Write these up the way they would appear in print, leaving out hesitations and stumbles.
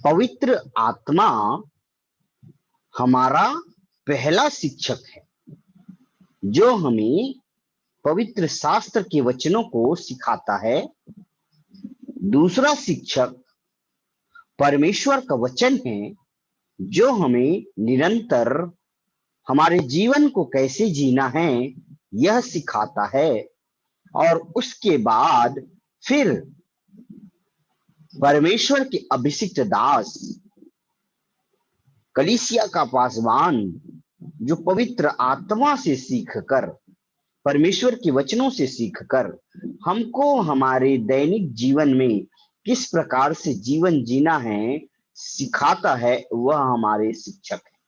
पवित्र आत्मा हमारा पहला शिक्षक है, जो हमें पवित्र शास्त्र के वचनों को सिखाता है। दूसरा शिक्षक परमेश्वर का वचन है, जो हमें निरंतर हमारे जीवन को कैसे जीना है यह सिखाता है। और उसके बाद फिर परमेश्वर के अभिषिक्त दास कलीसिया का पासवान, जो पवित्र आत्मा से सीखकर, परमेश्वर के वचनों से सीखकर हमको हमारे दैनिक जीवन में किस प्रकार से जीवन जीना है सिखाता है, वह हमारे शिक्षक है।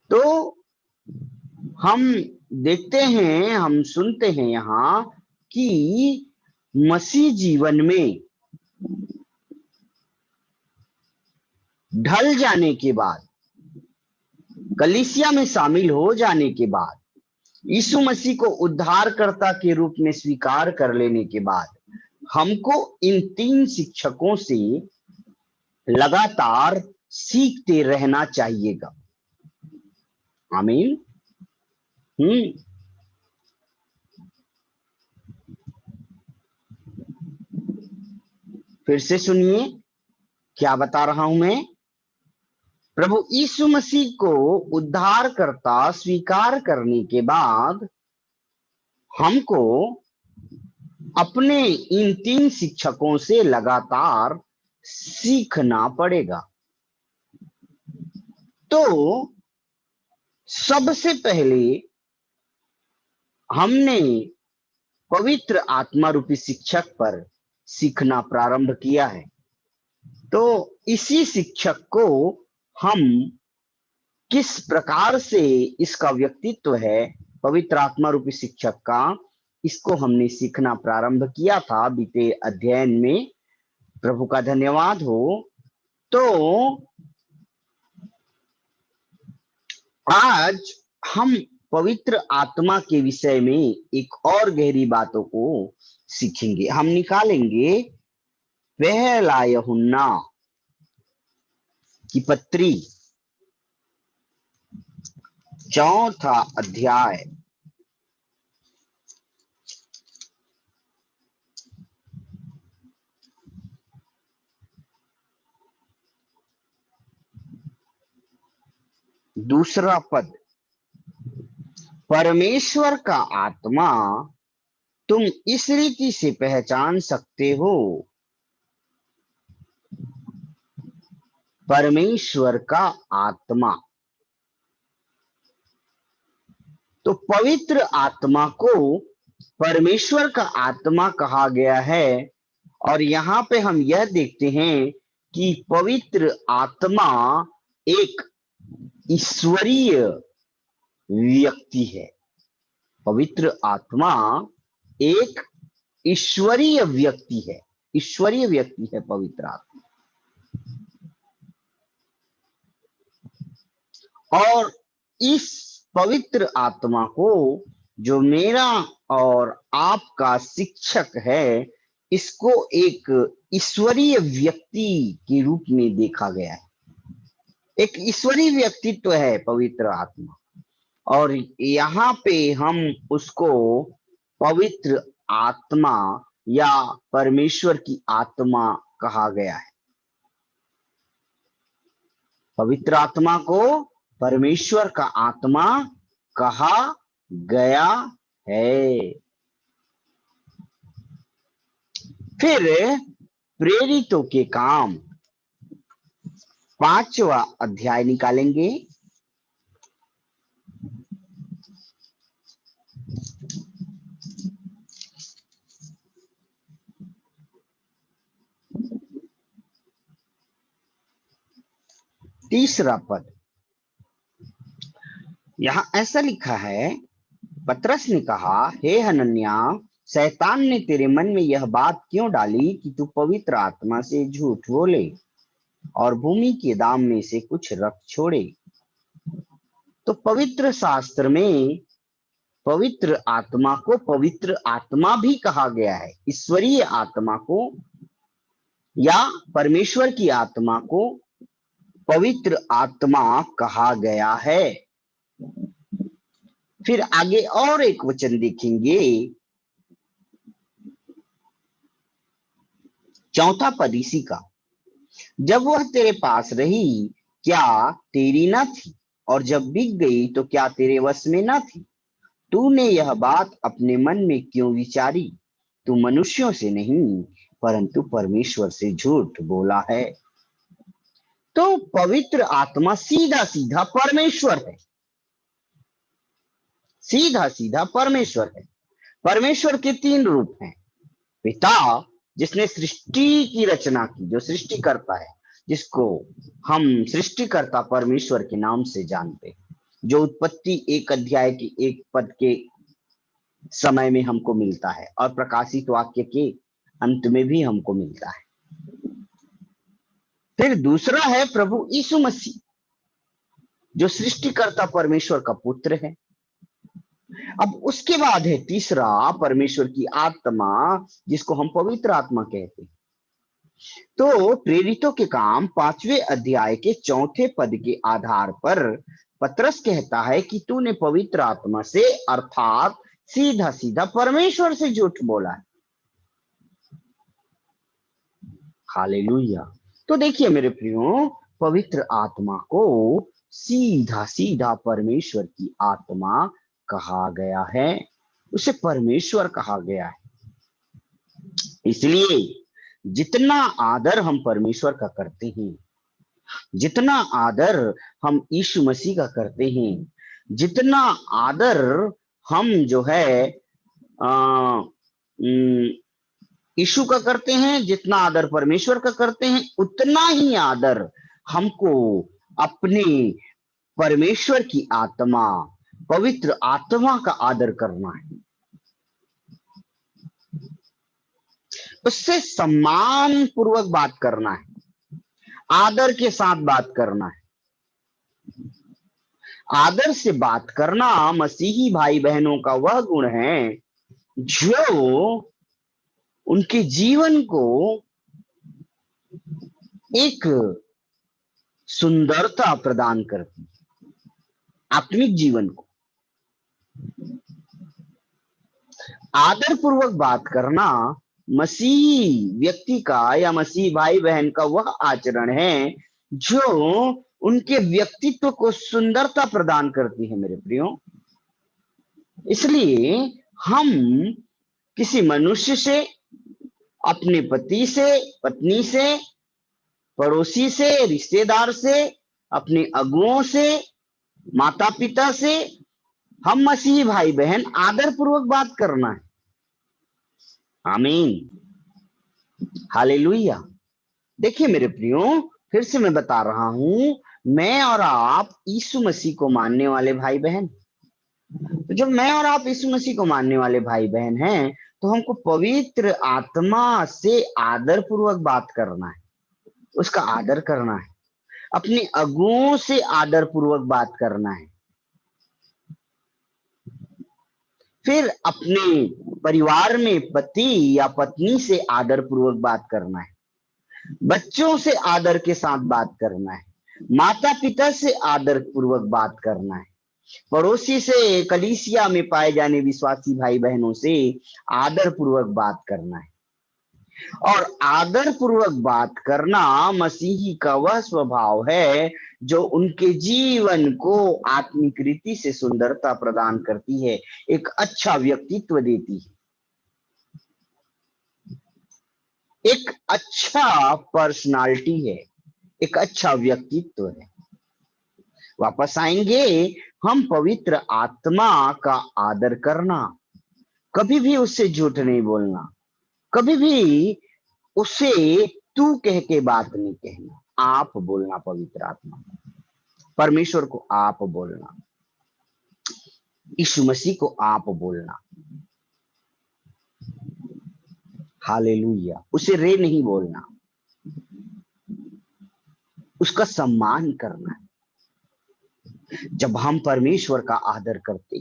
तो हम देखते हैं, हम सुनते हैं यहाँ कि मसीह जीवन में ढल जाने के बाद, कलीसिया में शामिल हो जाने के बाद, यीशु मसीह को उद्धारकर्ता के रूप में स्वीकार कर लेने के बाद हमको इन तीन शिक्षकों से लगातार सीखते रहना चाहिएगा। आमीन। फिर से सुनिए क्या बता रहा हूं मैं। प्रभु यीशु मसीह को उद्धारकर्ता स्वीकार करने के बाद हमको अपने इन तीन शिक्षकों से लगातार सीखना पड़ेगा। तो सबसे पहले हमने पवित्र आत्मा रूपी शिक्षक पर सीखना प्रारंभ किया है। तो इसी शिक्षक को हम किस प्रकार से, इसका व्यक्तित्व है पवित्र आत्मा रूपी शिक्षक का, इसको हमने सीखना प्रारंभ किया था बीते अध्ययन में। प्रभु का धन्यवाद हो। तो आज हम पवित्र आत्मा के विषय में एक और गहरी बातों को सीखेंगे। हम निकालेंगे पहला यूहन्ना की पत्री, चौथा अध्याय, दूसरा पद। परमेश्वर का आत्मा तुम इस रीति से पहचान सकते हो। परमेश्वर का आत्मा, तो पवित्र आत्मा को परमेश्वर का आत्मा कहा गया है। और यहाँ पे हम यह देखते हैं कि पवित्र आत्मा एक ईश्वरीय व्यक्ति है। पवित्र आत्मा एक ईश्वरीय व्यक्ति है, ईश्वरीय व्यक्ति है पवित्र आत्मा। और इस पवित्र आत्मा को, जो मेरा और आपका शिक्षक है, इसको एक ईश्वरीय व्यक्ति के रूप में देखा गया है। एक ईश्वरीय व्यक्तित्व है पवित्र आत्मा। और यहाँ पे हम उसको पवित्र आत्मा या परमेश्वर की आत्मा कहा गया है। पवित्र आत्मा को परमेश्वर का आत्मा कहा गया है। फिर प्रेरितों के काम, 5वां अध्याय निकालेंगे। तीसरा पद, यहां ऐसा लिखा है, पतरस ने कहा, हे हनन्याह, शैतान ने तेरे मन में यह बात क्यों डाली कि तू पवित्र आत्मा से झूठ बोले और भूमि के दाम में से कुछ रख छोड़े। तो पवित्र शास्त्र में पवित्र आत्मा को पवित्र आत्मा भी कहा गया है। ईश्वरीय आत्मा को या परमेश्वर की आत्मा को पवित्र आत्मा कहा गया है। फिर आगे और एक वचन देखेंगे, चौथा पद इसी का, जब वह तेरे पास रही क्या तेरी न थी, और जब बिक गई तो क्या तेरे वश में न थी। तूने यह बात अपने मन में क्यों विचारी, तू मनुष्यों से नहीं परंतु परमेश्वर से झूठ बोला है। तो पवित्र आत्मा सीधा सीधा परमेश्वर है, सीधा सीधा परमेश्वर है। परमेश्वर के तीन रूप हैं, पिता जिसने सृष्टि की रचना की, जो सृष्टि करता है, जिसको हम सृष्टिकर्ता परमेश्वर के नाम से जानते हैं, जो उत्पत्ति 1 अध्याय के 1 पद के समय में हमको मिलता है और प्रकाशित वाक्य के अंत में भी हमको मिलता है। फिर दूसरा है प्रभु यीशु मसीह, जो सृष्टिकर्ता परमेश्वर का पुत्र है। अब उसके बाद है तीसरा परमेश्वर की आत्मा, जिसको हम पवित्र आत्मा कहते हैं। तो प्रेरितों के काम 5वें अध्याय के 4 पद के आधार पर पतरस कहता है कि तूने पवित्र आत्मा से अर्थात सीधा सीधा परमेश्वर से झूठ बोला है। हालेलुया। तो देखिए मेरे प्रियो, पवित्र आत्मा को सीधा सीधा परमेश्वर की आत्मा कहा गया है, उसे परमेश्वर कहा गया है। इसलिए जितना आदर हम परमेश्वर का करते हैं, जितना आदर हम यीशु मसीह का करते हैं, जितना आदर हम जो है यीशु का करते हैं, जितना आदर परमेश्वर का करते हैं, उतना ही आदर हमको अपने परमेश्वर की आत्मा, पवित्र आत्मा का आदर करना है, उससे सम्मान पूर्वक बात करना है, आदर के साथ बात करना है। आदर से बात करना मसीही भाई बहनों का वह गुण है जो उनके जीवन को एक सुंदरता प्रदान करती है, आत्मिक जीवन को। आदर पूर्वक बात करना मसीही व्यक्ति का या मसीही भाई बहन का वह आचरण है जो उनके व्यक्तित्व को सुंदरता प्रदान करती है मेरे प्रियो। इसलिए हम किसी मनुष्य से, अपने पति से, पत्नी से, पड़ोसी से, रिश्तेदार से, अपने अगुओं से, माता पिता से, हम मसीही भाई बहन आदर पूर्वक बात करना है। आमीन, हालेलुया। देखिए मेरे प्रियो, फिर से मैं बता रहा हूं, मैं और आप यीशु मसीह को मानने वाले भाई बहन, तो जब मैं और आप यीशु मसीह को मानने वाले भाई बहन हैं, तो हमको पवित्र आत्मा से आदर पूर्वक बात करना है, उसका आदर करना है, अपने अगुओं से आदर पूर्वक बात करना है, फिर अपने परिवार में पति या पत्नी से आदर पूर्वक बात करना है, बच्चों से आदर के साथ बात करना है, माता पिता से आदर पूर्वक बात करना है, पड़ोसी से, कलीसिया में पाए जाने विश्वासी भाई बहनों से आदर पूर्वक बात करना है। और आदर पूर्वक बात करना मसीही का वह स्वभाव है जो उनके जीवन को आत्मिक रीति से सुंदरता प्रदान करती है, एक अच्छा व्यक्तित्व देती है, एक अच्छा पर्सनालिटी है, एक अच्छा व्यक्तित्व है। वापस आएंगे, हम पवित्र आत्मा का आदर करना, कभी भी उससे झूठ नहीं बोलना, कभी भी उसे तू कह के बात नहीं कहना, आप बोलना, पवित्र आत्मा, परमेश्वर को आप बोलना, यीशु मसीह को आप बोलना। हालेलुया। उसे रे नहीं बोलना, उसका सम्मान करना है। जब हम परमेश्वर का आदर करते,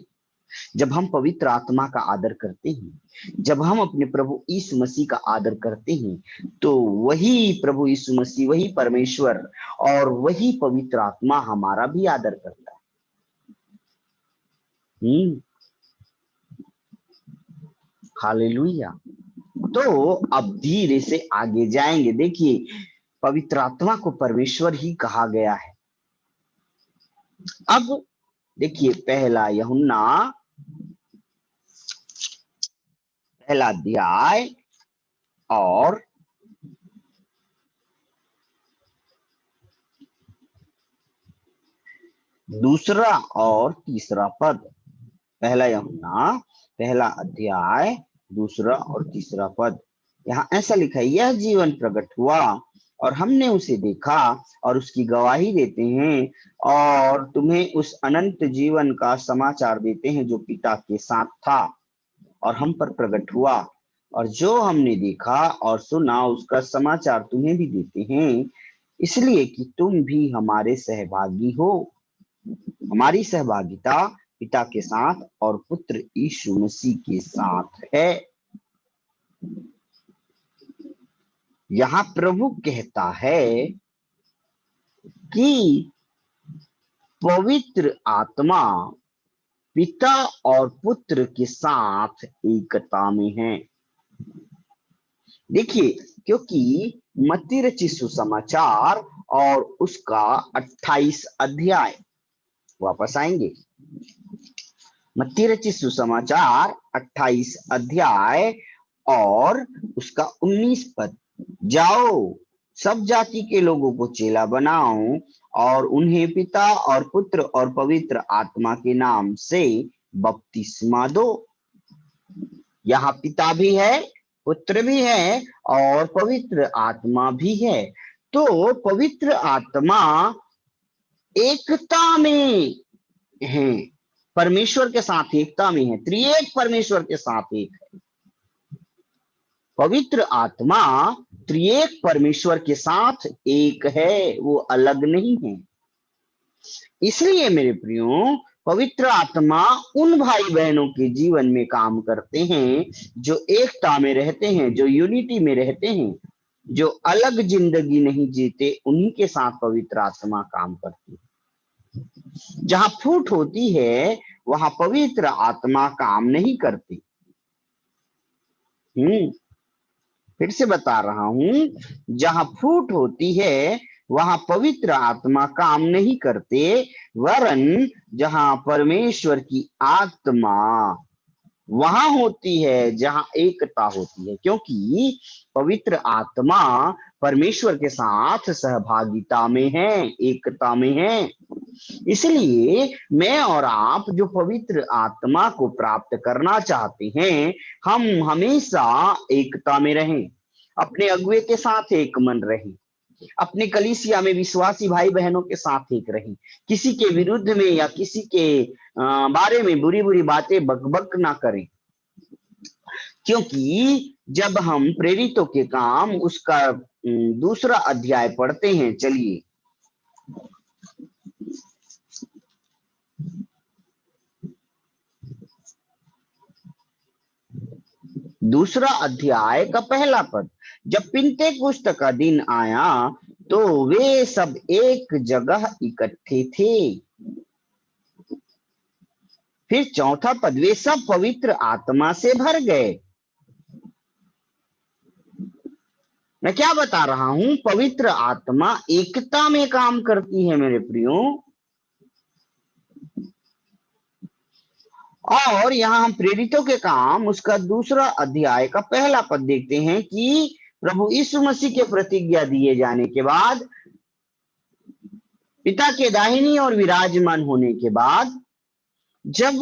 जब हम पवित्र आत्मा का आदर करते हैं, जब हम अपने प्रभु यीशु मसीह का आदर करते हैं, तो वही प्रभु यीशु मसीह, वही परमेश्वर और वही पवित्र आत्मा हमारा भी आदर करता है। हालेलुया। तो अब धीरे से आगे जाएंगे। देखिए, पवित्र आत्मा को परमेश्वर ही कहा गया है। अब देखिए, पहला यूहन्ना पहला अध्याय और दूसरा और तीसरा पद। पहला यूहन्ना पहला अध्याय दूसरा और तीसरा पद। यहाँ ऐसा लिखा है, यह जीवन प्रकट हुआ और हमने उसे देखा और उसकी गवाही देते हैं और तुम्हें उस अनंत जीवन का समाचार देते हैं जो पिता के साथ था और हम पर प्रकट हुआ, और जो हमने देखा और सुना उसका समाचार तुम्हें भी देते हैं, इसलिए कि तुम भी हमारे सहभागी हो। हमारी सहभागिता पिता के साथ और पुत्र यीशु मसीह के साथ है। यहाँ प्रभु कहता है कि पवित्र आत्मा पिता और पुत्र के साथ एकता में है। देखिए, क्योंकि मत्ती रचित सुसमाचार और उसका 28 अध्याय, वापस आएंगे, मत्ती रचित सुसमाचार 28 अध्याय और उसका 19 पद। जाओ, सब जाति के लोगों को चेला बनाओ और उन्हें पिता और पुत्र और पवित्र आत्मा के नाम से बपतिस्मा दो। यहाँ पिता भी है, पुत्र भी है और पवित्र आत्मा भी है। तो पवित्र आत्मा एकता में है, परमेश्वर के साथ एकता में है, त्रिएक परमेश्वर के साथ एक है। पवित्र आत्मा त्रिएक परमेश्वर के साथ एक है, वो अलग नहीं है। इसलिए मेरे प्रियो, पवित्र आत्मा उन भाई बहनों के जीवन में काम करते हैं जो एकता में रहते हैं, जो यूनिटी में रहते हैं, जो अलग जिंदगी नहीं जीते, उन्हीं के साथ पवित्र आत्मा काम करती है। जहां फूट होती है वहां पवित्र आत्मा काम नहीं करती। फिर से बता रहा हूं, जहां फूट होती है वहां पवित्र आत्मा काम नहीं करते, वरन जहां परमेश्वर की आत्मा वहां होती है जहां एकता होती है, क्योंकि पवित्र आत्मा परमेश्वर के साथ सहभागिता में है, एकता में है। इसलिए मैं और आप जो पवित्र आत्मा को प्राप्त करना चाहते हैं, हम हमेशा एकता में रहें, अपने अगुए के साथ एक मन रहें, अपने कलीसिया में विश्वासी भाई बहनों के साथ एक रहें, किसी के विरुद्ध में या किसी के बारे में बुरी बुरी बातें बकबक ना करें। क्योंकि जब हम प्रेरितों के काम उसका दूसरा अध्याय पढ़ते हैं, चलिए दूसरा अध्याय का पहला पद। जब पिन्तेकुस्त का दिन आया तो वे सब एक जगह इकट्ठे थे। फिर चौथा पद, वे सब पवित्र आत्मा से भर गए। मैं क्या बता रहा हूं, पवित्र आत्मा एकता में काम करती है मेरे प्रियो। और यहां हम प्रेरितों के काम उसका दूसरा अध्याय का पहला पद देखते हैं कि प्रभु यीशु मसीह के प्रतिज्ञा दिए जाने के बाद, पिता के दाहिनी और विराजमान होने के बाद, जब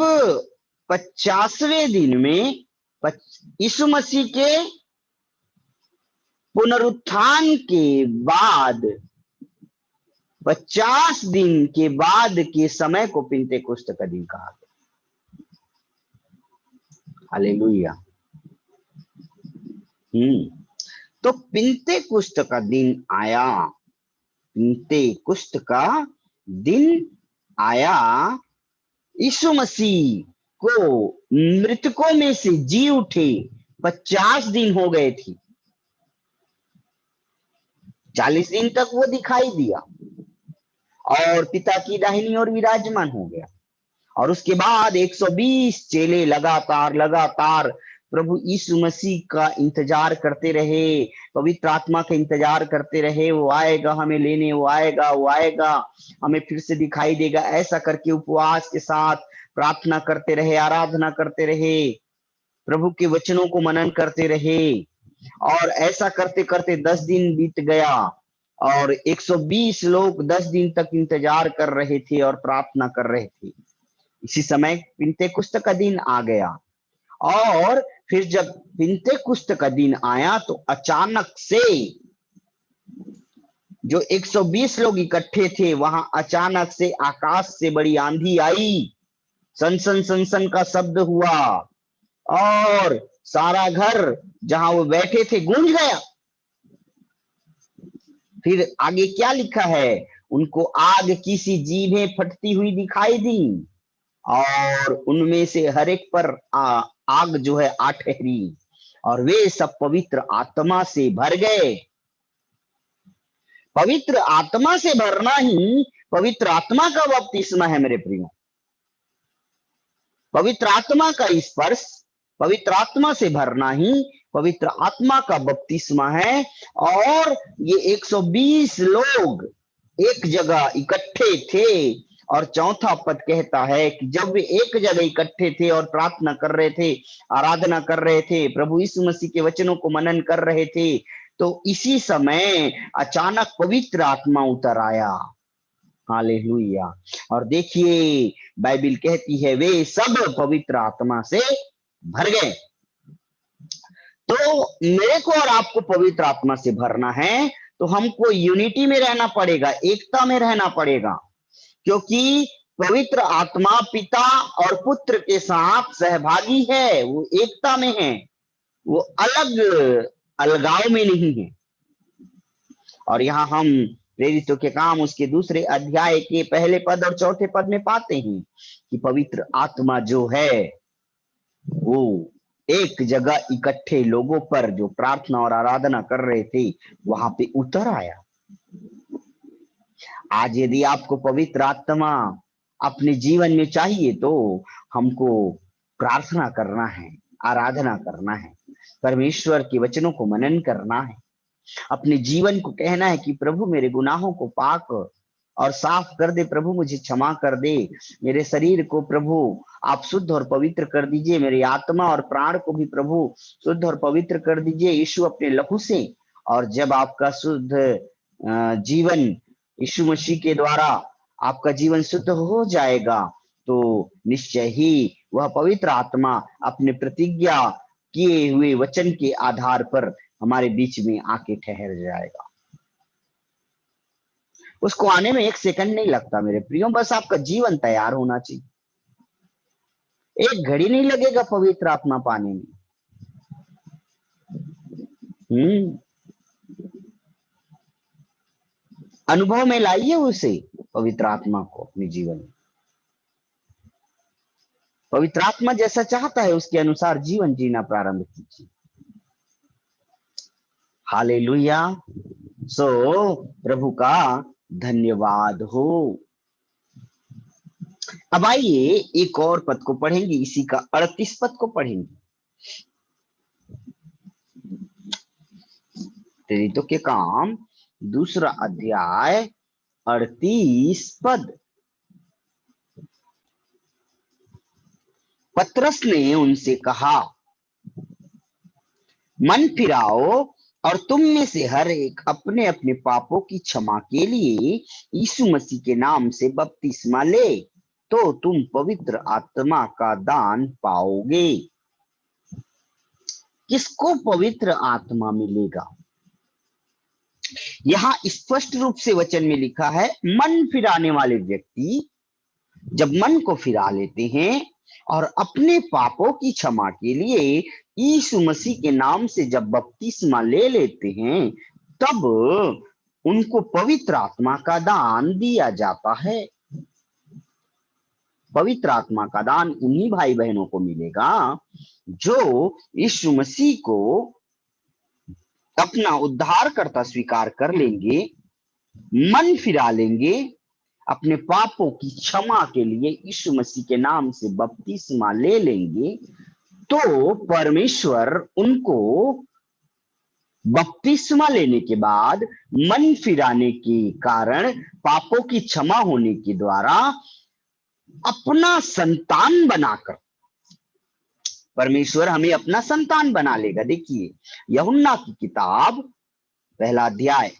50वें दिन में यीशु मसीह के पुनरुत्थान के बाद 50 दिन के बाद के समय को पिन्तेकुस्त का दिन कहा गया। हालेलुया। तो पिन्तेकुस्त का दिन आया, पिन्तेकुस्त का दिन आया, यीशु मसीह को मृतकों में से जी उठे 50 दिन हो गए थे। 40 दिन तक वो दिखाई दिया और पिता की दाहिनी ओर विराजमान हो गया। और उसके बाद 120 चेले लगातार लगातार प्रभु यीशु मसीह का इंतजार करते रहे, पवित्र आत्मा का इंतजार करते रहे। वो आएगा हमें लेने, वो आएगा, वो आएगा, हमें फिर से दिखाई देगा। ऐसा करके उपवास के साथ प्रार्थना करते रहे, आराधना करते रहे, प्रभु के वचनों को मनन करते रहे। और ऐसा करते करते 10 दिन बीत गया और 120 लोग 10 दिन तक इंतजार कर रहे थे और प्रार्थना कर रहे थे। इसी समय पिंतेकुस्त का दिन आ गया और फिर जब पिंतेकुस्त का दिन आया तो अचानक से जो 120 लोग इकट्ठे थे वहां अचानक से आकाश से बड़ी आंधी आई, सनसन सनसन का शब्द हुआ और सारा घर जहां वो बैठे थे गूंज गया। फिर आगे क्या लिखा है, उनको आग की सी जीभें फटती हुई दिखाई दी और उनमें से हर एक पर आग जो है आ ठहरी और वे सब पवित्र आत्मा से भर गए। पवित्र आत्मा से भरना ही पवित्र आत्मा का बपतिस्मा है मेरे प्रियो। पवित्र आत्मा का स्पर्श, पवित्र आत्मा से भरना ही पवित्र आत्मा का बपतिस्मा है। और ये 120 लोग एक जगह इकट्ठे थे और चौथा पद कहता है कि जब वे एक जगह इकट्ठे थे और प्रार्थना कर रहे थे, आराधना कर रहे थे, प्रभु यीशु मसीह के वचनों को मनन कर रहे थे, तो इसी समय अचानक पवित्र आत्मा उतर आया। हालेलुया। और देखिए बाइबल कहती है वे सब पवित्र आत्मा से भर गए। तो मेरे को और आपको पवित्र आत्मा से भरना है तो हमको यूनिटी में रहना पड़ेगा, एकता में रहना पड़ेगा, क्योंकि पवित्र आत्मा पिता और पुत्र के साथ सहभागी है, वो एकता में है, वो अलग अलगाव में नहीं है। और यहाँ हम प्रेरितों के काम उसके दूसरे अध्याय के पहले पद और चौथे पद में पाते हैं कि पवित्र आत्मा जो है वो एक जगह इकट्ठे लोगों पर जो प्रार्थना और आराधना कर रहे थे वहां पे उतर आया। आज यदि आपको पवित्र आत्मा अपने जीवन में चाहिए तो हमको प्रार्थना करना है, आराधना करना है, परमेश्वर के वचनों को मनन करना है, अपने जीवन को कहना है कि प्रभु मेरे गुनाहों को पाक और साफ कर दे, प्रभु मुझे क्षमा कर दे, मेरे शरीर को प्रभु आप शुद्ध और पवित्र कर दीजिए, मेरी आत्मा और प्राण को भी प्रभु शुद्ध और पवित्र कर दीजिए यीशु अपने लहू से। और जब आपका शुद्ध जीवन यीशु मसीह के द्वारा आपका जीवन शुद्ध हो जाएगा तो निश्चय ही वह पवित्र आत्मा अपने प्रतिज्ञा किए हुए वचन के आधार पर हमारे बीच में आके ठहर जाएगा। उसको आने में 1 सेकंड नहीं लगता मेरे प्रियो, बस आपका जीवन तैयार होना चाहिए। 1 घड़ी नहीं लगेगा पवित्र आत्मा पाने में। अनुभव में लाइए उसे, पवित्र आत्मा को अपने जीवन में। पवित्र आत्मा जैसा चाहता है उसके अनुसार जीवन जीना प्रारंभ कीजिए। हालेलुया। सो प्रभु का धन्यवाद हो। अब आइए एक और पद को पढ़ेंगे, इसी का 38 पद को पढ़ेंगे। प्रेरितों के काम दूसरा अध्याय 38 पद। पतरस ने उनसे कहा, मन फिराओ और तुम में से हर एक अपने अपने पापों की क्षमा के लिए यीशु मसीह के नाम से बपतिस्मा ले, तो तुम पवित्र आत्मा का दान पाओगे। किसको पवित्र आत्मा मिलेगा? यहां स्पष्ट रूप से वचन में लिखा है, मन फिराने वाले व्यक्ति जब मन को फिरा लेते हैं और अपने पापों की क्षमा के लिए यीशु मसीह के नाम से जब बपतिस्मा ले लेते हैं तब उनको पवित्र आत्मा का दान दिया जाता है। पवित्र आत्मा का दान उन्हीं भाई बहनों को मिलेगा जो यीशु मसीह को अपना उद्धारकर्ता स्वीकार कर लेंगे, मन फिरा लेंगे, अपने पापों की क्षमा के लिए यीशु मसीह के नाम से बपतिस्मा ले लेंगे, तो परमेश्वर उनको बपतिस्मा लेने के बाद मन फिराने के कारण, पापों की क्षमा होने के द्वारा अपना संतान बनाकर परमेश्वर हमें अपना संतान बना लेगा। देखिए यूहन्ना की किताब पहला अध्याय,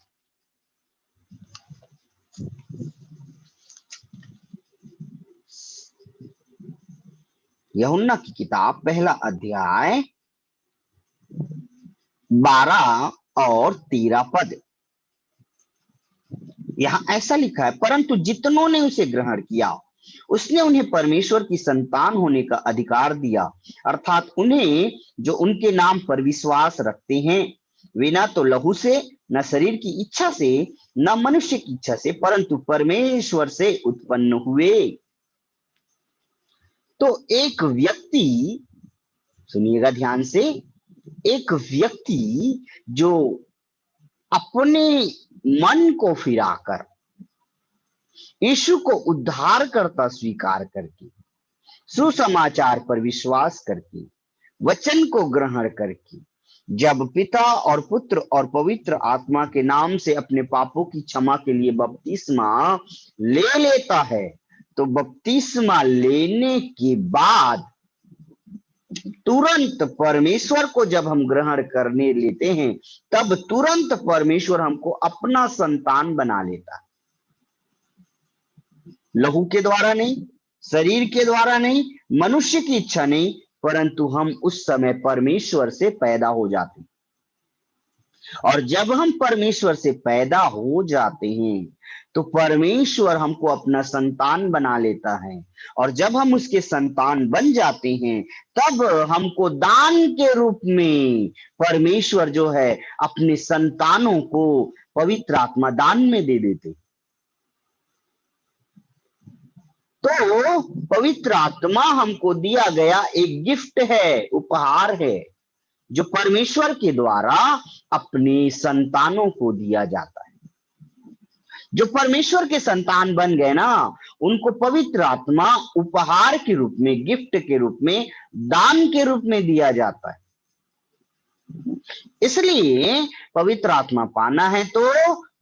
यूहन्ना की किताब पहला अध्याय 12 और 13 पद। यहां ऐसा लिखा है, परंतु जितनों ने उसे ग्रहण किया उसने उन्हें परमेश्वर की संतान होने का अधिकार दिया, अर्थात उन्हें जो उनके नाम पर विश्वास रखते हैं, वे न तो लहू से, न शरीर की इच्छा से, न मनुष्य की इच्छा से, परंतु परमेश्वर से उत्पन्न हुए। तो एक व्यक्ति, सुनिएगा ध्यान से, एक व्यक्ति जो अपने मन को फिराकर यीशु को उद्धारकर्ता स्वीकार करके, सुसमाचार पर विश्वास करके, वचन को ग्रहण करके, जब पिता और पुत्र और पवित्र आत्मा के नाम से अपने पापों की क्षमा के लिए बपतिस्मा ले लेता है, तो बपतिस्मा लेने के बाद तुरंत परमेश्वर को जब हम ग्रहण करने लेते हैं, तब तुरंत परमेश्वर हमको अपना संतान बना लेता है। लहू के द्वारा नहीं, शरीर के द्वारा नहीं, मनुष्य की इच्छा नहीं, परंतु हम उस समय परमेश्वर से पैदा हो जाते हैं। और जब हम परमेश्वर से पैदा हो जाते हैं तो परमेश्वर हमको अपना संतान बना लेता है, और जब हम उसके संतान बन जाते हैं तब हमको दान के रूप में परमेश्वर जो है अपने संतानों को पवित्र आत्मा दान में दे देते। तो पवित्र आत्मा हमको दिया गया एक गिफ्ट है, उपहार है, जो परमेश्वर के द्वारा अपने संतानों को दिया जाता है। जो परमेश्वर के संतान बन गए ना, उनको पवित्र आत्मा उपहार के रूप में, गिफ्ट के रूप में, दान के रूप में दिया जाता है। इसलिए पवित्र आत्मा पाना है तो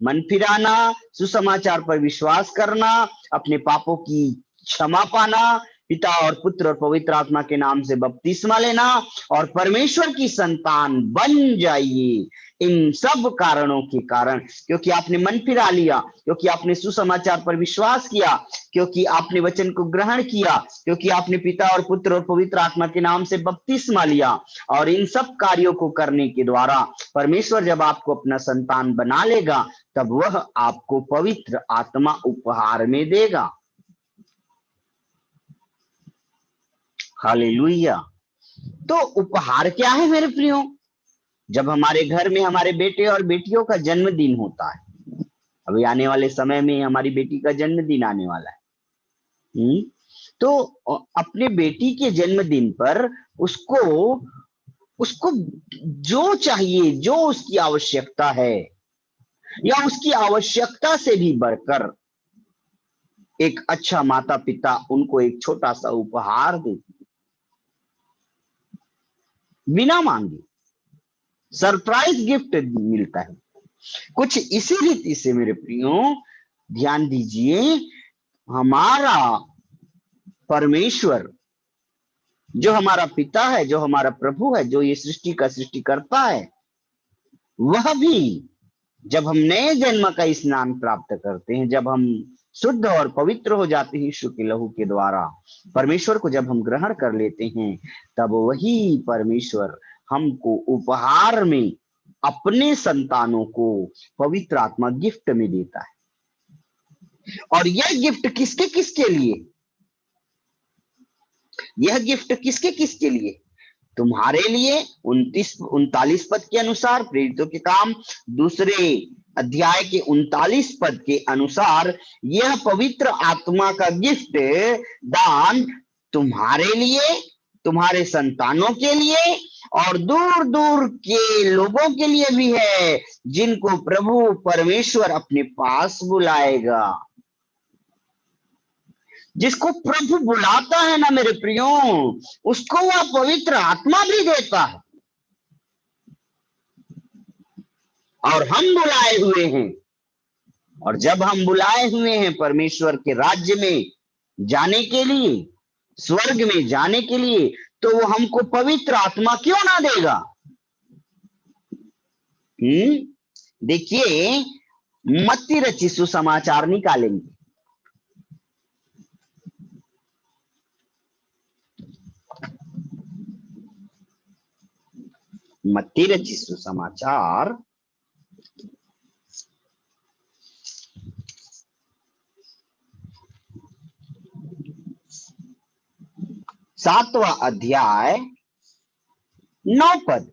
मन फिराना, सुसमाचार पर विश्वास करना, अपने पापों की क्षमा पाना, पिता और पुत्र और पवित्र आत्मा के नाम से बपतिस्मा लेना और परमेश्वर की संतान बन जाइए। इन सब कारणों के कारण, क्योंकि आपने मन फिरा लिया, क्योंकि आपने सुसमाचार पर विश्वास किया, क्योंकि आपने वचन को ग्रहण किया, क्योंकि आपने पिता और पुत्र और पवित्र आत्मा के नाम से बपतिस्मा लिया, और इन सब कार्यों को करने के द्वारा परमेश्वर जब आपको अपना संतान बना लेगा, तब वह आपको पवित्र आत्मा उपहार में देगा। हालेलुया। तो उपहार क्या है मेरे प्रियो? जब हमारे घर में हमारे बेटे और बेटियों का जन्मदिन होता है, अभी आने वाले समय में हमारी बेटी का जन्मदिन आने वाला है, तो अपने बेटी के जन्मदिन पर उसको जो चाहिए, जो उसकी आवश्यकता है, या उसकी आवश्यकता से भी बढ़कर एक अच्छा माता पिता उनको एक छोटा सा उपहार देते, बिना मांगे सरप्राइज गिफ्ट मिलता है। कुछ इसी रीति से मेरे प्रियो ध्यान दीजिए, हमारा परमेश्वर जो हमारा पिता है, जो हमारा प्रभु है, जो ये सृष्टि का सृष्टिकर्ता है, वह भी जब हम नए जन्म का स्नान प्राप्त करते हैं, जब हम शुद्ध और पवित्र हो जाते हैं यीशु के लहू के द्वारा, परमेश्वर को जब हम ग्रहण कर लेते हैं, तब वही परमेश्वर हमको उपहार में अपने संतानों को पवित्र आत्मा गिफ्ट में देता है। और यह गिफ्ट किसके किसके लिए? यह गिफ्ट किसके किसके लिए? तुम्हारे लिए। 39 पद के अनुसार प्रेरितों के काम 2 अध्याय के 39 पद के अनुसार यह पवित्र आत्मा का गिफ्ट दान तुम्हारे लिए, तुम्हारे संतानों के लिए और दूर दूर के लोगों के लिए भी है, जिनको प्रभु परमेश्वर अपने पास बुलाएगा। जिसको प्रभु बुलाता है ना मेरे प्रियो, उसको वह पवित्र आत्मा भी देता है। और हम बुलाए हुए हैं, और जब हम बुलाए हुए हैं परमेश्वर के राज्य में जाने के लिए, स्वर्ग में जाने के लिए, तो वो हमको पवित्र आत्मा क्यों ना देगा। देखिए, मत्ती रचित सुसमाचार निकालेंगे। मत्ती रचित सुसमाचार 7वां अध्याय 9 पद।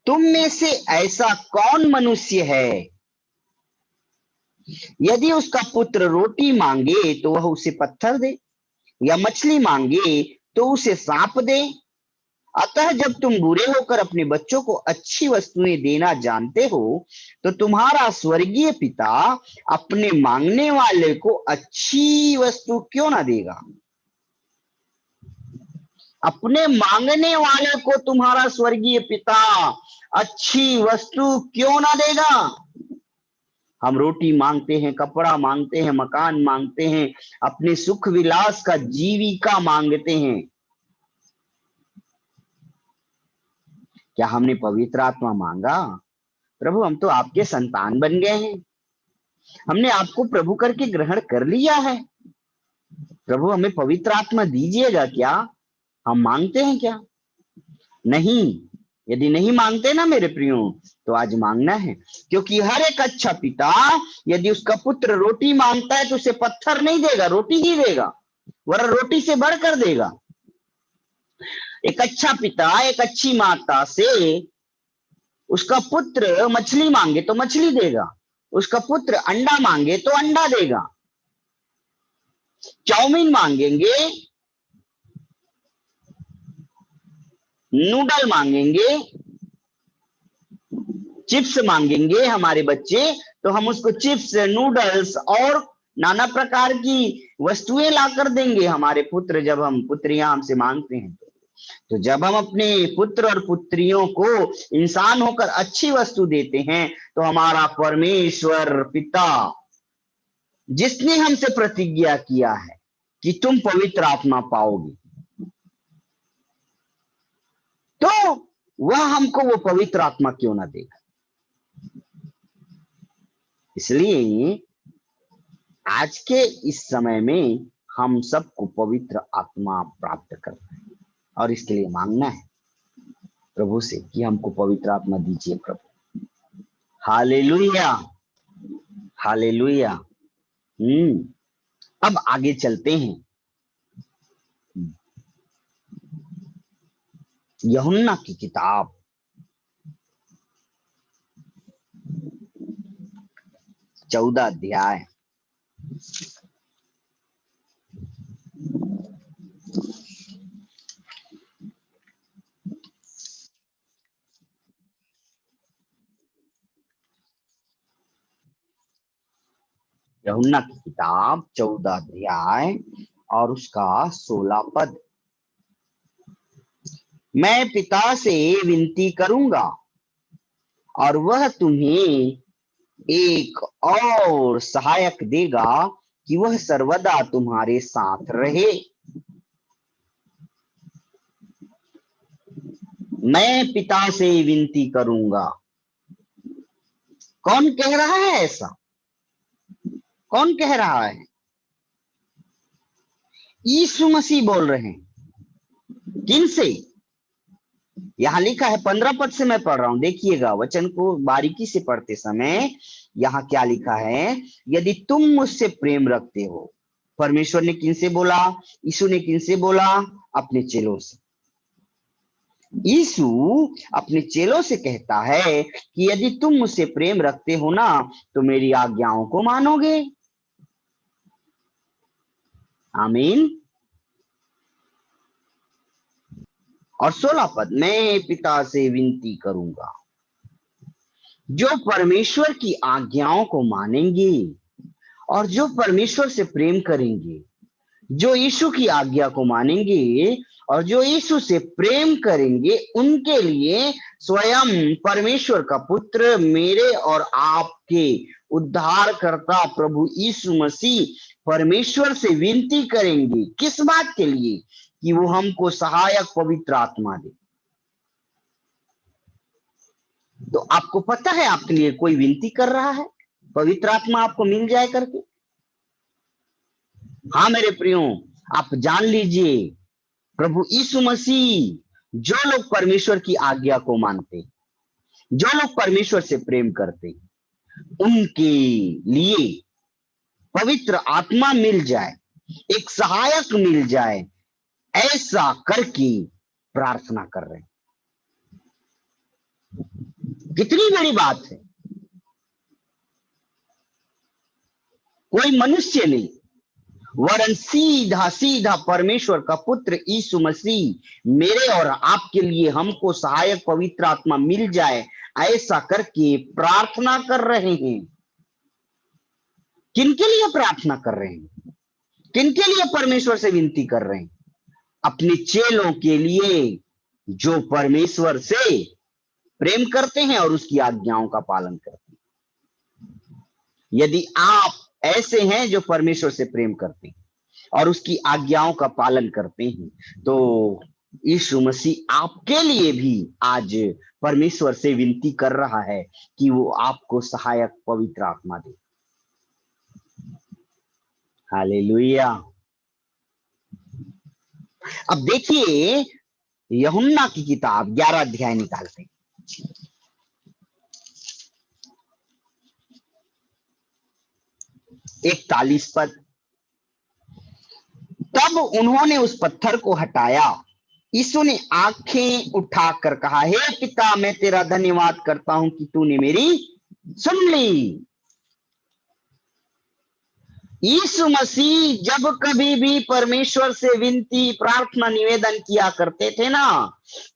तुम में से ऐसा कौन मनुष्य है, यदि उसका पुत्र रोटी मांगे तो वह उसे पत्थर दे, या मछली मांगे तो उसे सांप दे। अतः जब तुम बुरे होकर अपने बच्चों को अच्छी वस्तुएं देना जानते हो, तो तुम्हारा स्वर्गीय पिता अपने मांगने वाले को अच्छी वस्तु क्यों ना देगा। अपने मांगने वाले को तुम्हारा स्वर्गीय पिता अच्छी वस्तु क्यों ना देगा। हम रोटी मांगते हैं, कपड़ा मांगते हैं, मकान मांगते हैं, अपने सुख विलास का जीविका मांगते हैं। क्या हमने पवित्र आत्मा मांगा? प्रभु, हम तो आपके संतान बन गए हैं, हमने आपको प्रभु करके ग्रहण कर लिया है, प्रभु हमें पवित्र आत्मा दीजिएगा क्या? हम मांगते हैं क्या? नहीं। यदि नहीं मांगते ना मेरे प्रियो, तो आज मांगना है, क्योंकि हर एक अच्छा पिता यदि उसका पुत्र रोटी मांगता है तो उसे पत्थर नहीं देगा, रोटी ही देगा, वरन रोटी से बढ़कर देगा। एक अच्छा पिता एक अच्छी माता से उसका पुत्र मछली मांगे तो मछली देगा, उसका पुत्र अंडा मांगे तो अंडा देगा। चाउमीन मांगेंगे, नूडल मांगेंगे, चिप्स मांगेंगे हमारे बच्चे, तो हम उसको चिप्स, नूडल्स और नाना प्रकार की वस्तुएं लाकर देंगे हमारे पुत्र, जब हम पुत्रियां हमसे मांगते हैं। तो जब हम अपने पुत्र और पुत्रियों को इंसान होकर अच्छी वस्तु देते हैं, तो हमारा परमेश्वर पिता जिसने हमसे प्रतिज्ञा किया है कि तुम पवित्र आत्मा पाओगे, तो वह हमको वो पवित्र आत्मा क्यों ना देगा। इसलिए आज के इस समय में हम सबको पवित्र आत्मा प्राप्त करना है, और इसके लिए मांगना है प्रभु से कि हमको पवित्र आत्मा दीजिए प्रभु। Hallelujah, hallelujah. अब आगे चलते हैं। यूहन्ना की किताब 14 अध्याय यूहन्ना की किताब 14 अध्याय और उसका 16 पद। मैं पिता से विनती करूंगा और वह तुम्हें एक और सहायक देगा कि वह सर्वदा तुम्हारे साथ रहे। मैं पिता से विनती करूंगा। कौन कह रहा है ऐसा? कौन कह रहा है? यीशु मसीह बोल रहे हैं। किन से? यहां लिखा है 15 पद से मैं पढ़ रहा हूं, देखिएगा वचन को बारीकी से पढ़ते समय। यहां क्या लिखा है? यदि तुम मुझसे प्रेम रखते हो। परमेश्वर ने किन से बोला? यीशु ने किन से बोला? अपने चेलों से। यीशु अपने चेलों से कहता है कि यदि तुम मुझसे प्रेम रखते हो ना तो मेरी आज्ञाओं को मानोगे। आमीन। और 16 पद, मैं पिता से विनती करूंगा, जो परमेश्वर की आज्ञाओं को मानेंगे और जो परमेश्वर से प्रेम करेंगे, जो यीशु की आज्ञा को मानेंगे और जो यीशु से प्रेम करेंगे, उनके लिए स्वयं परमेश्वर का पुत्र मेरे और आपके उद्धारकर्ता प्रभु यीशु मसीह परमेश्वर से विनती करेंगे। किस बात के लिए? कि वो हमको सहायक पवित्र आत्मा दे। तो आपको पता है आपके लिए कोई विनती कर रहा है पवित्र आत्मा आपको मिल जाए करके? हाँ मेरे प्रियो, आप जान लीजिए, प्रभु यीशु मसीह जो लोग परमेश्वर की आज्ञा को मानते, जो लोग परमेश्वर से प्रेम करते, उनके लिए पवित्र आत्मा मिल जाए, एक सहायक मिल जाए, ऐसा करके प्रार्थना कर रहे हैं। कितनी बड़ी बात है। कोई मनुष्य नहीं, वरन सीधा सीधा परमेश्वर का पुत्र यीशु मसीह मेरे और आपके लिए हमको सहायक पवित्र आत्मा मिल जाए, ऐसा करके प्रार्थना कर रहे हैं। किनके लिए प्रार्थना कर रहे हैं? किनके लिए परमेश्वर से विनती कर रहे हैं? अपने चेलों के लिए, जो परमेश्वर से प्रेम करते हैं और उसकी आज्ञाओं का पालन करते हैं। यदि आप ऐसे हैं जो परमेश्वर से प्रेम करते हैं और उसकी आज्ञाओं का पालन करते हैं, तो यीशु मसीह आपके लिए भी आज परमेश्वर से विनती कर रहा है कि वो आपको सहायक पवित्र आत्मा दे। हालेलुया। अब देखिए, यूहन्ना की किताब 11 अध्याय निकालते हैं। 41 पद, तब उन्होंने उस पत्थर को हटाया। यीशु ने आंखें उठाकर कहा, हे पिता, मैं तेरा धन्यवाद करता हूं कि तूने मेरी सुन ली। यीशु मसीह जब कभी भी परमेश्वर से विनती, प्रार्थना, निवेदन किया करते थे ना,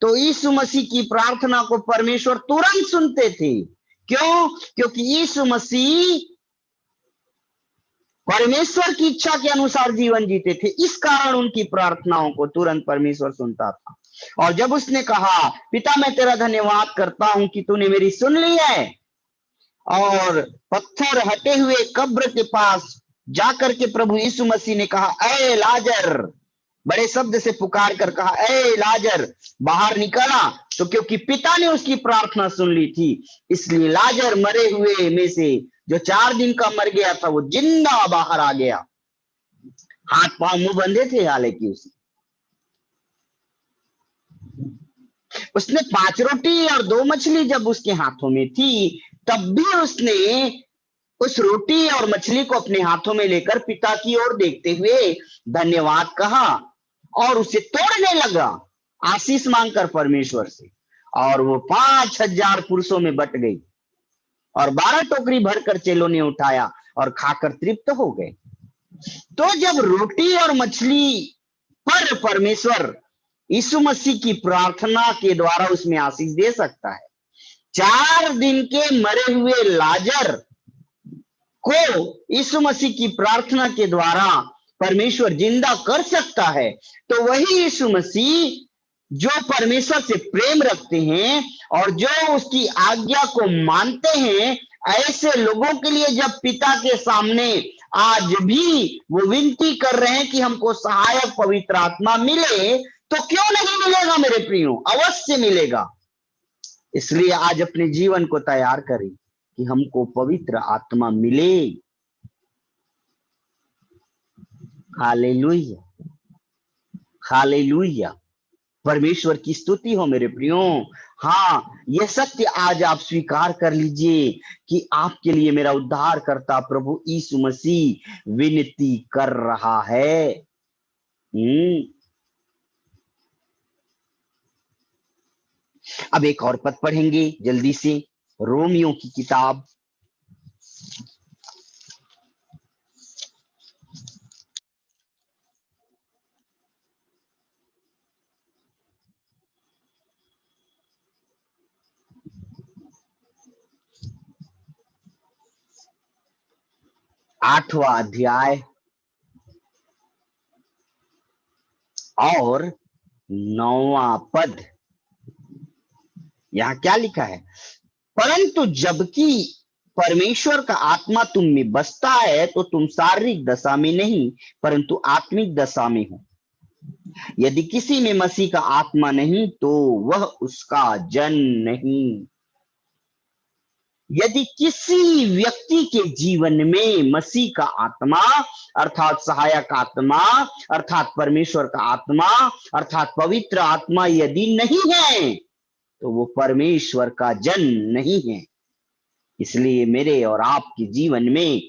तो यीशु मसीह की प्रार्थना को परमेश्वर तुरंत सुनते थे। क्यों? क्योंकि यीशु मसीह परमेश्वर की इच्छा के अनुसार जीवन जीते थे, इस कारण उनकी प्रार्थनाओं को तुरंत परमेश्वर सुनता था। और जब उसने कहा, पिता मैं तेरा धन्यवाद करता हूं कि तूने मेरी सुन ली है, और पत्थर हटे हुए कब्र के पास जाकर के प्रभु यीशु मसीह ने कहा, ए लाजर, बड़े शब्द से पुकार कर कहा, ए लाजर बाहर निकला। तो क्योंकि पिता ने उसकी प्रार्थना सुन ली थी, इसलिए लाजर मरे हुए में से जो 4 दिन का मर गया था, वो जिंदा बाहर आ गया। हाथ पांव मुंह बंधे थे, हालांकि उसने 5 रोटी और 2 मछली जब उसके हाथों में थी, तब भी उसने उस रोटी और मछली को अपने हाथों में लेकर पिता की ओर देखते हुए धन्यवाद कहा और उसे तोड़ने लगा, आशीष मांगकर परमेश्वर से। और वो 5000 पुरुषों में बट गई और 12 टोकरी भरकर चेलों ने उठाया और खाकर तृप्त हो गए। तो जब रोटी और मछली पर परमेश्वर यीशु मसीह की प्रार्थना के द्वारा उसमें आशीष दे सकता है, 4 दिन के मरे हुए लाजर को यीशु मसीह की प्रार्थना के द्वारा परमेश्वर जिंदा कर सकता है, तो वही यीशु मसीह जो परमेश्वर से प्रेम रखते हैं और जो उसकी आज्ञा को मानते हैं, ऐसे लोगों के लिए जब पिता के सामने आज भी वो विनती कर रहे हैं कि हमको सहायक पवित्र आत्मा मिले, तो क्यों नहीं मिलेगा मेरे प्रियो? अवश्य मिलेगा। इसलिए आज अपने जीवन को तैयार करें कि हमको पवित्र आत्मा मिले। हालेलुया, हालेलुया, परमेश्वर की स्तुति हो मेरे प्रियो। हाँ, यह सत्य आज आप स्वीकार कर लीजिए कि आपके लिए मेरा उद्धार करता प्रभु यीशु मसीह विनती कर रहा है। अब एक और पद पढ़ेंगे जल्दी से, रोमियो की किताब 8वां अध्याय और 9वां पद। यहां क्या लिखा है? परंतु जबकि परमेश्वर का आत्मा तुम में बसता है तो तुम शारीरिक दशा में नहीं परंतु आत्मिक दशा में हो। यदि किसी में मसीह का आत्मा नहीं तो वह उसका जन नहीं। यदि किसी व्यक्ति के जीवन में मसीह का आत्मा अर्थात सहायक आत्मा अर्थात परमेश्वर का आत्मा अर्थात पवित्र आत्मा यदि नहीं है तो वो परमेश्वर का जन नहीं है। इसलिए मेरे और आपके जीवन में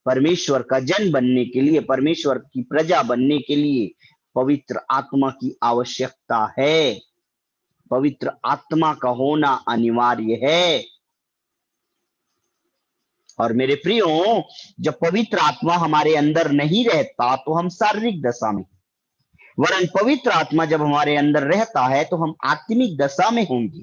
परमेश्वर का जन बनने के लिए, परमेश्वर की प्रजा बनने के लिए पवित्र आत्मा की आवश्यकता है। पवित्र आत्मा का होना अनिवार्य है। और मेरे प्रियो, जब पवित्र आत्मा हमारे अंदर नहीं रहता तो हम शारीरिक दशा में, वरन पवित्र आत्मा जब हमारे अंदर रहता है तो हम आत्मिक दशा में होंगे।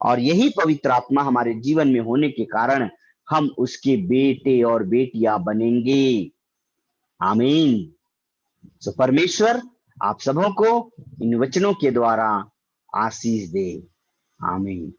और यही पवित्र आत्मा हमारे जीवन में होने के कारण हम उसके बेटे और बेटियां बनेंगे। आमीन। सो परमेश्वर आप सबों को इन वचनों के द्वारा आशीष दे। आमीन।